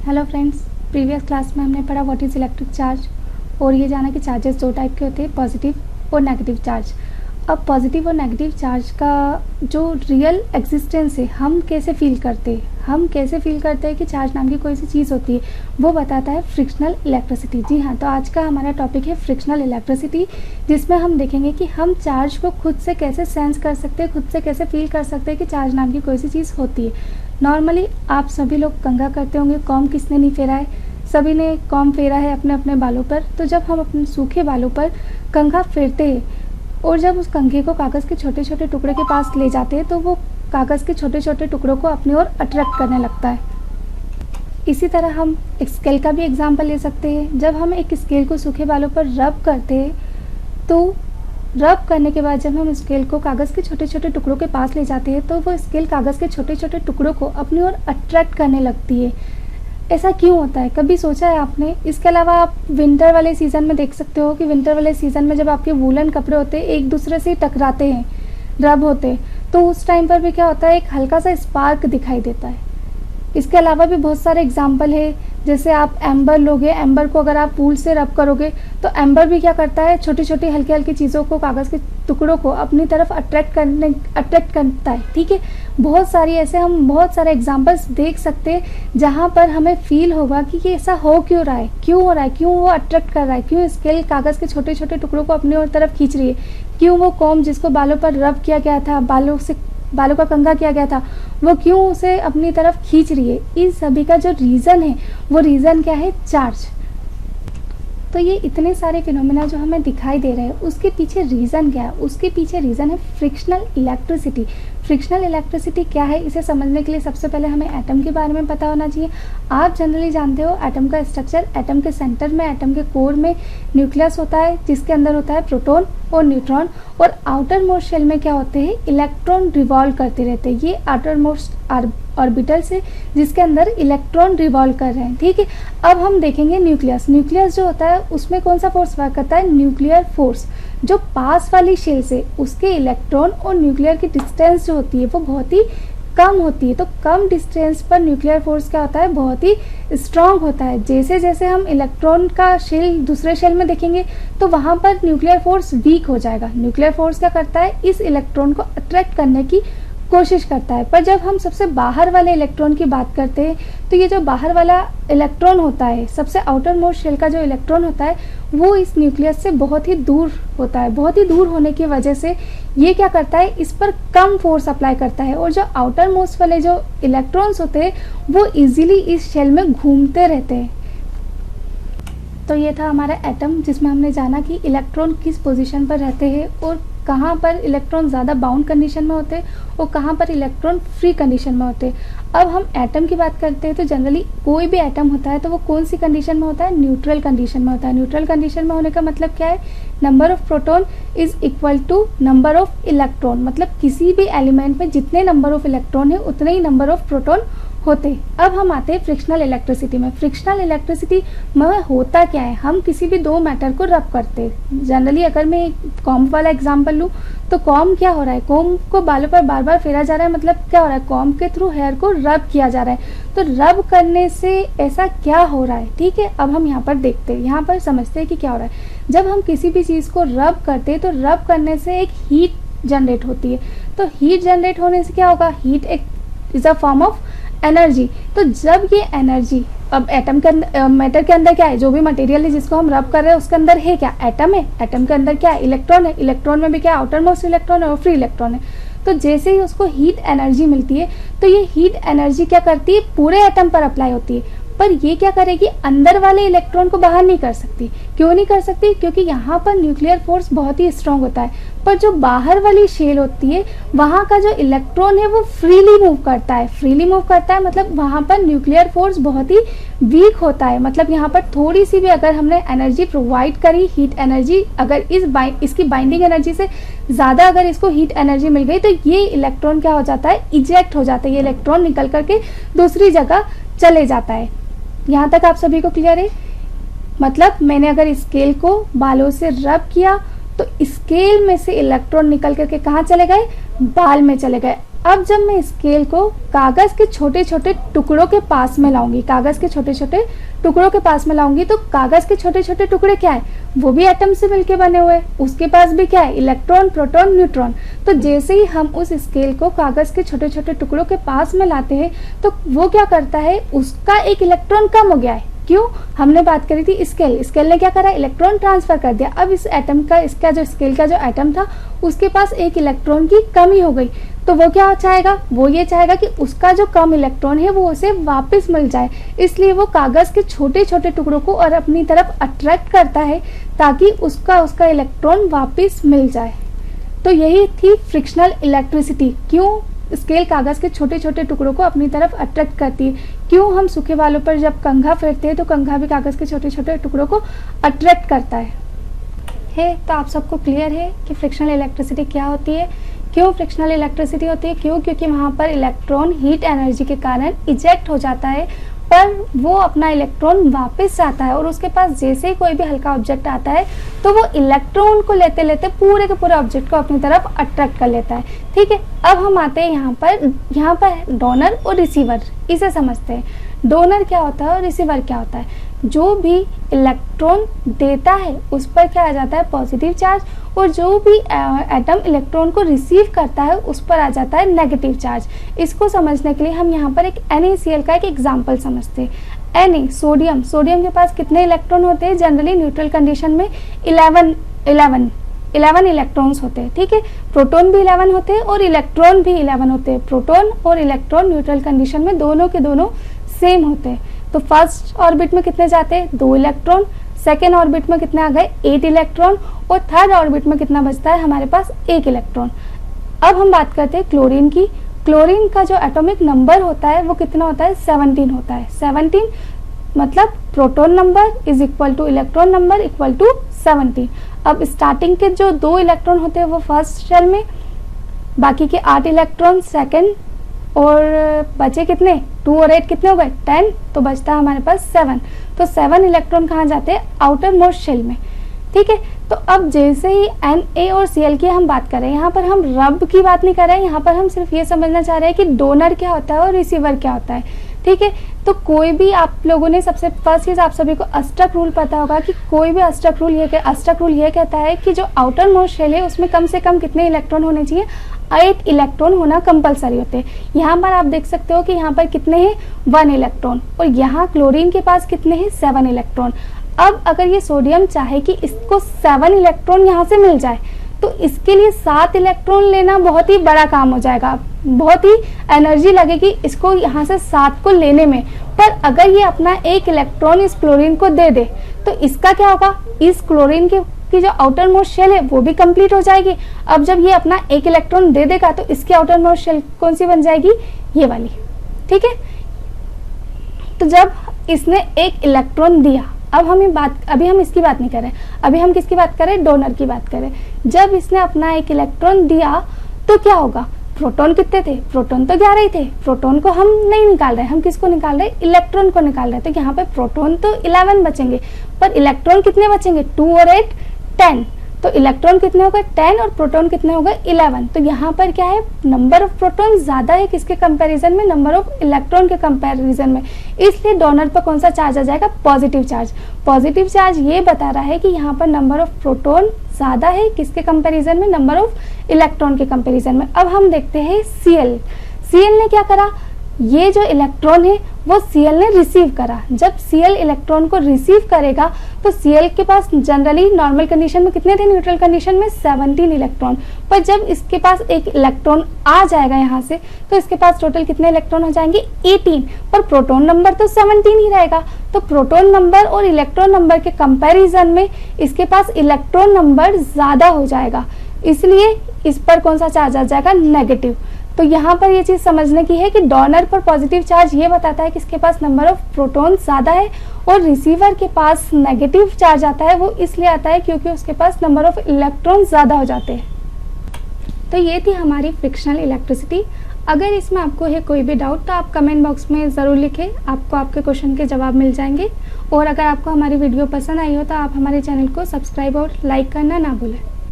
Hello friends, previous class में हमने पढ़ा व्हाट इज़ इलेक्ट्रिक चार्ज और ये जाना कि चार्जेस दो टाइप के होते हैं, पॉजिटिव और नेगेटिव चार्ज। अब पॉजिटिव और नेगेटिव चार्ज का जो रियल एग्जिस्टेंस है, हम कैसे फील करते हैं कि चार्ज नाम की कोई सी चीज़ होती है, वो बताता है फ्रिक्शनल इलेक्ट्रिसिटी। जी हाँ, तो आज का हमारा टॉपिक है फ्रिक्शनल इलेक्ट्रिसिटी, जिसमें हम देखेंगे कि हम चार्ज को खुद से कैसे सेंस कर सकते हैं, खुद से कैसे फील कर सकते हैं कि चार्ज नाम की कोई सी चीज़ होती है। नॉर्मली आप सभी लोग कंघा करते होंगे, कॉम किसने नहीं फेरा है? सभी ने कॉम फेरा है अपने अपने बालों पर। तो जब हम अपने सूखे बालों पर कंघा फेरते हैं और जब उस कंघे को कागज़ के छोटे छोटे टुकड़े के पास ले जाते हैं, तो वो कागज़ के छोटे छोटे टुकड़ों को अपनी ओर अट्रैक्ट करने लगता है। इसी तरह हम एक स्केल का भी एग्जाम्पल ले सकते हैं। जब हम एक स्केल को सूखे बालों पर रब करते हैं, तो रब करने के बाद जब हम स्केल को कागज़ के छोटे छोटे टुकड़ों के पास ले जाते हैं, तो वो स्केल कागज़ के छोटे छोटे टुकड़ों को अपनी ओर अट्रैक्ट करने लगती है। ऐसा क्यों होता है, कभी सोचा है आपने? इसके अलावा आप विंटर वाले सीज़न में देख सकते हो कि विंटर वाले सीज़न में जब आपके वूलन कपड़े होते हैं एक दूसरे से टकराते हैं, रब होते, तो उस टाइम पर भी क्या होता है, एक हल्का सा स्पार्क दिखाई देता है। इसके अलावा भी बहुत सारे एग्जाम्पल है, जैसे आप एम्बर लोगे, एम्बर को अगर आप वूल से रब करोगे तो एम्बर भी क्या करता है, छोटी छोटी हल्की हल्की चीज़ों को, कागज़ के टुकड़ों को अपनी तरफ अट्रैक्ट करता है। ठीक है, बहुत सारे एग्जाम्पल्स देख सकते हैं जहाँ पर हमें फील होगा कि ये ऐसा हो क्यों रहा है, क्यों वो अट्रैक्ट कर रहा है, क्यों स्केल कागज़ के छोटे छोटे टुकड़ों को अपनी ओर तरफ खींच रही है, क्यों वो कॉम जिसको बालों पर रब किया गया था, बालों का कंघा किया गया था, वो क्यों उसे अपनी तरफ खींच रही है। इन सभी का जो रीज़न है, वो रीज़न क्या है? चार्ज। तो ये इतने सारे फिनोमेना जो हमें दिखाई दे रहे हैं, उसके पीछे रीज़न क्या है? उसके पीछे रीज़न है फ्रिक्शनल इलेक्ट्रिसिटी। फ्रिक्शनल इलेक्ट्रिसिटी क्या है, इसे समझने के लिए सबसे पहले हमें एटम के बारे में पता होना चाहिए। आप जनरली जानते हो एटम का स्ट्रक्चर, एटम के सेंटर में, एटम के कोर में न्यूक्लियस होता है, जिसके अंदर होता है प्रोटॉन और न्यूट्रॉन, और आउटर मोस्ट शेल में क्या होते हैं, इलेक्ट्रॉन रिवॉल्व करते रहते हैं। ये आउटर मोस्ट ऑर्बिटल्स है जिसके अंदर इलेक्ट्रॉन रिवॉल्व कर रहे हैं। ठीक है, अब हम देखेंगे न्यूक्लियस जो होता है उसमें कौन सा फोर्स वर्क करता है? Nuclear force. जो पास वाली शेल से उसके इलेक्ट्रॉन और न्यूक्लियर की डिस्टेंस जो होती है वो बहुत ही कम होती है, तो कम डिस्टेंस पर न्यूक्लियर फोर्स क्या होता है? बहुत ही स्ट्रांग होता है। जैसे जैसे हम इलेक्ट्रॉन का शेल दूसरे शेल में देखेंगे तो वहाँ पर न्यूक्लियर फोर्स वीक हो जाएगा। न्यूक्लियर फोर्स क्या करता है? इस इलेक्ट्रॉन को अट्रैक्ट करने की कोशिश करता है। पर जब हम सबसे बाहर वाले इलेक्ट्रॉन की बात करते हैं, तो ये जो बाहर वाला इलेक्ट्रॉन होता है, सबसे आउटर मोस्ट शेल का जो इलेक्ट्रॉन होता है, वो इस न्यूक्लियस से बहुत ही दूर होता है। बहुत ही दूर होने की वजह से ये क्या करता है, इस पर कम फोर्स अप्लाई करता है, और जो आउटर मोस्ट वाले जो इलेक्ट्रॉन्स होते हैं वो इजीली इस शेल में घूमते रहते हैं। तो ये था हमारा एटम, जिसमें हमने जाना कि इलेक्ट्रॉन किस पोजीशन पर रहते हैं और कहाँ पर इलेक्ट्रॉन ज़्यादा बाउंड कंडीशन में होते हैं और कहाँ पर इलेक्ट्रॉन फ्री कंडीशन में होते हैं। अब हम एटम की बात करते हैं, तो जनरली कोई भी एटम होता है तो वो कौन सी कंडीशन में होता है? न्यूट्रल कंडीशन में होता है। न्यूट्रल कंडीशन में होने का मतलब क्या है? Number of proton is equal to number of electron. मतलब किसी भी एलिमेंट में जितने नंबर ऑफ इलेक्ट्रॉन है उतने ही नंबर ऑफ प्रोटॉन होते। अब हम आते हैं फ्रिक्शनल इलेक्ट्रिसिटी में। फ्रिक्शनल इलेक्ट्रिसिटी में होता क्या है? हम किसी भी दो मैटर को रब करते हैं। जनरली अगर मैं कॉम वाला एग्जांपल लूँ तो कॉम क्या हो रहा है? कॉम को बालों पर बार बार फेरा जा रहा है, मतलब क्या हो रहा है? कॉम के थ्रू हेयर को रब किया जा रहा है। तो रब करने से ऐसा क्या हो रहा है? ठीक है, अब हम यहाँ पर देखते हैं, यहाँ पर समझते हैं कि क्या हो रहा है। जब हम किसी भी चीज़ को रब करते हैं तो रब करने से एक हीट जनरेट होती है। तो हीट जनरेट होने से क्या होगा? हीट एक is a form of energy. तो जब ये एनर्जी, अब एटम के अंदर, मैटर के अंदर क्या है? जो भी मटेरियल है जिसको हम रब कर रहे हैं उसके अंदर है क्या? एटम है। एटम के अंदर क्या है? इलेक्ट्रॉन है। इलेक्ट्रॉन में भी क्या? आउटर मोस्ट इलेक्ट्रॉन है और फ्री इलेक्ट्रॉन है। तो जैसे ही उसको हीट एनर्जी मिलती है तो ये हीट एनर्जी क्या करती है? पूरे एटम पर अप्लाई होती है। पर ये क्या करेगी? अंदर वाले इलेक्ट्रॉन को बाहर नहीं कर सकती। क्यों नहीं कर सकती? क्योंकि यहाँ पर न्यूक्लियर फोर्स बहुत ही स्ट्रांग होता है। पर जो बाहर वाली शेल होती है वहाँ का जो इलेक्ट्रॉन है वो फ्रीली मूव करता है। फ्रीली मूव करता है मतलब वहाँ पर न्यूक्लियर फोर्स बहुत ही वीक होता है। मतलब यहाँ पर थोड़ी सी भी अगर हमने एनर्जी प्रोवाइड करी, हीट एनर्जी, अगर इसकी बाइंडिंग एनर्जी से ज़्यादा अगर इसको हीट एनर्जी मिल गई तो ये इलेक्ट्रॉन क्या हो जाता है? इजेक्ट हो जाता है। ये इलेक्ट्रॉन निकल करके दूसरी जगह चले जाता है। यहाँ तक आप सभी को क्लियर है? मतलब मैंने अगर स्केल को बालों से रब किया तो स्केल में से इलेक्ट्रॉन निकल करके कहाँ चले गए? बाल में चले गए। अब जब मैं स्केल को कागज़ के छोटे छोटे टुकड़ों के पास में लाऊंगी, कागज़ के छोटे छोटे टुकड़ों के पास में लाऊंगी, तो कागज़ के छोटे छोटे टुकड़े क्या है, वो भी एटम से मिलके बने हुए हैं, उसके पास भी क्या है, इलेक्ट्रॉन, प्रोटॉन, न्यूट्रॉन। तो जैसे ही हम उस स्केल को कागज़ के छोटे छोटे टुकड़ों के पास में लाते हैं तो वो क्या करता है, उसका एक इलेक्ट्रॉन कम हो गया है। क्यों, हमने बात करी थी स्केल ने क्या करा, इलेक्ट्रॉन ट्रांसफर कर दिया। अब इस एटम का, इसका जो स्केल का जो एटम था उसके पास एक इलेक्ट्रॉन की कमी हो गई, तो वो क्या चाहेगा, वो ये चाहेगा कि उसका जो कम इलेक्ट्रॉन है वो उसे वापस मिल जाए। इसलिए वो कागज़ के छोटे छोटे टुकड़ों को और अपनी तरफ अट्रैक्ट करता है ताकि उसका इलेक्ट्रॉन वापस मिल जाए। तो यही थी फ्रिक्शनल इलेक्ट्रिसिटी। क्यों स्केल कागज़ के छोटे छोटे टुकड़ों को अपनी तरफ अट्रैक्ट करती है। क्यों हम सूखे बालों पर जब कंघा फेरते हैं तो कंघा भी कागज़ के छोटे छोटे टुकड़ों को अट्रैक्ट करता है। तो आप सबको क्लियर है कि फ्रिक्शनल इलेक्ट्रिसिटी क्या होती है, क्यों फ्रिक्शनल इलेक्ट्रिसिटी होती है। क्यों, क्योंकि वहाँ पर इलेक्ट्रॉन हीट एनर्जी के कारण इजेक्ट हो जाता है, पर वो अपना इलेक्ट्रॉन वापस आता है और उसके पास जैसे ही कोई भी हल्का ऑब्जेक्ट आता है तो वो इलेक्ट्रॉन को लेते लेते पूरे के पूरे ऑब्जेक्ट को अपनी तरफ अट्रैक्ट कर लेता है। ठीक है, अब हम आते हैं यहाँ पर डोनर और रिसीवर, इसे समझते हैं। डोनर क्या होता है और रिसीवर क्या होता है। जो भी इलेक्ट्रॉन देता है उस पर क्या आ जाता है, पॉजिटिव चार्ज, और जो भी एटम इलेक्ट्रॉन को रिसीव करता है उस पर आ जाता है नेगेटिव चार्ज। इसको समझने के लिए हम यहाँ पर एक NaCl का एक एग्जाम्पल समझते हैं। Na सोडियम के पास कितने इलेक्ट्रॉन होते हैं, जनरली न्यूट्रल कंडीशन में 11 इलेक्ट्रॉन्स होते हैं। ठीक है, प्रोटॉन भी 11 होते हैं और इलेक्ट्रॉन भी 11 होते हैं। प्रोटॉन और इलेक्ट्रॉन न्यूट्रल कंडीशन में दोनों के दोनों सेम होते हैं। तो फर्स्ट ऑर्बिट में कितने जाते हैं, 2 इलेक्ट्रॉन, सेकेंड ऑर्बिट में कितने आ गए, 8 इलेक्ट्रॉन, और थर्ड ऑर्बिट में कितना बचता है हमारे पास, 1 इलेक्ट्रॉन। अब हम बात करते हैं क्लोरीन की। क्लोरीन का जो एटॉमिक नंबर होता है वो कितना होता है, 17 होता है। 17 मतलब proton number is equal to electron number equal to 17। अब स्टार्टिंग के जो 2 इलेक्ट्रॉन होते हैं वो फर्स्ट शेल में, बाकी के 8 इलेक्ट्रॉन सेकेंड, और बचे कितने, 2 और 8 कितने हो गए, 10, तो बचता है हमारे पास 7। तो 7 इलेक्ट्रॉन कहाँ जाते हैं, आउटर मोस्ट शेल में। ठीक है, तो अब जैसे ही Na और Cl की हम बात कर रहे हैं, यहाँ पर हम रब की बात नहीं कर रहे हैं, यहाँ पर हम सिर्फ ये समझना चाह रहे हैं कि डोनर क्या होता है और रिसीवर क्या होता है। ठीक है, तो कोई भी आप लोगों ने, सबसे फर्स्ट चीज़ आप सभी को अस्टक रूल पता होगा कि कोई भी अस्टक रूल ये कहता है कि जो आउटर मोस्ट शेल है उसमें कम से कम कितने इलेक्ट्रॉन होने चाहिए, 8 इलेक्ट्रॉन होना कंपलसरी होते हैं। यहाँ पर आप देख सकते हो कि यहाँ पर कितने हैं, 1 इलेक्ट्रॉन, और यहाँ क्लोरीन के पास कितने हैं, 7 इलेक्ट्रॉन। अब अगर ये सोडियम चाहे कि इसको 7 इलेक्ट्रॉन यहाँ से मिल जाए तो इसके लिए 7 इलेक्ट्रॉन लेना बहुत ही बड़ा काम हो जाएगा, बहुत ही एनर्जी लगेगी इसको यहाँ से 7 को लेने में। पर अगर ये अपना 1 इलेक्ट्रॉन इस क्लोरीन को दे दे तो इसका क्या होगा, इस क्लोरीन की जो आउटर मोस्ट शेल है वो भी कंप्लीट हो जाएगी। अब जब ये अपना 1 इलेक्ट्रॉन दे देगा तो इसकी आउटर मोस्ट शेल कौन सी बन जाएगी, ये वाली। ठीक है, तो जब इसने 1 इलेक्ट्रॉन दिया, अभी हम इसकी बात नहीं कर रहे, अभी हम किसकी बात कर रहे हैं, डोनर की बात कर रहे हैं। जब इसने अपना 1 इलेक्ट्रॉन दिया तो क्या होगा, प्रोटॉन कितने थे, प्रोटॉन तो 11 ही थे। प्रोटॉन को हम नहीं निकाल रहे, हम किसको निकाल रहे, इलेक्ट्रॉन को निकाल रहे। तो यहाँ पे प्रोटॉन तो 11 बचेंगे, पर इलेक्ट्रॉन कितने बचेंगे, 2 और 8 10। तो इलेक्ट्रॉन कितने हो गए, 10, और प्रोटॉन कितने हो गए, 11। तो यहाँ पर क्या है, नंबर ऑफ प्रोटॉन ज्यादा है किसके कंपैरिजन में, नंबर ऑफ इलेक्ट्रॉन के कंपैरिजन में। इसलिए डोनर पर कौन सा चार्ज आ जाएगा, पॉजिटिव चार्ज। पॉजिटिव चार्ज ये बता रहा है कि यहाँ पर नंबर ऑफ प्रोटॉन ज्यादा है किसके कंपैरिजन में, नंबर ऑफ इलेक्ट्रॉन के कंपैरिजन में। अब हम देखते हैं Cl ने क्या करा, ये जो इलेक्ट्रॉन है वो Cl ने रिसीव करा। जब Cl इलेक्ट्रॉन को रिसीव करेगा तो Cl के पास जनरली नॉर्मल कंडीशन में कितने थे, न्यूट्रल कंडीशन में 17 इलेक्ट्रॉन। पर जब इसके पास 1 इलेक्ट्रॉन आ जाएगा यहाँ से तो इसके पास टोटल कितने इलेक्ट्रॉन हो जाएंगे, 18। पर प्रोटॉन नंबर तो 17 ही रहेगा। तो प्रोटॉन नंबर और इलेक्ट्रॉन नंबर के कंपेरिजन में इसके पास इलेक्ट्रॉन नंबर ज्यादा हो जाएगा, इसलिए इस पर कौन सा चार्ज आ जाएगा, नेगेटिव। तो यहाँ पर ये चीज़ समझने की है कि डोनर पर पॉजिटिव चार्ज ये बताता है कि इसके पास नंबर ऑफ प्रोटॉन ज़्यादा है, और रिसीवर के पास नेगेटिव चार्ज आता है। वो इसलिए आता है क्योंकि उसके पास नंबर ऑफ इलेक्ट्रॉन ज़्यादा हो जाते हैं। तो ये थी हमारी फ्रिक्शनल इलेक्ट्रिसिटी। अगर इसमें आपको है कोई भी डाउट तो आप कमेंट बॉक्स में ज़रूर लिखें, आपको आपके क्वेश्चन के जवाब मिल जाएंगे। और अगर आपको हमारी वीडियो पसंद आई हो तो आप हमारे चैनल को सब्सक्राइब और लाइक करना ना भूलें।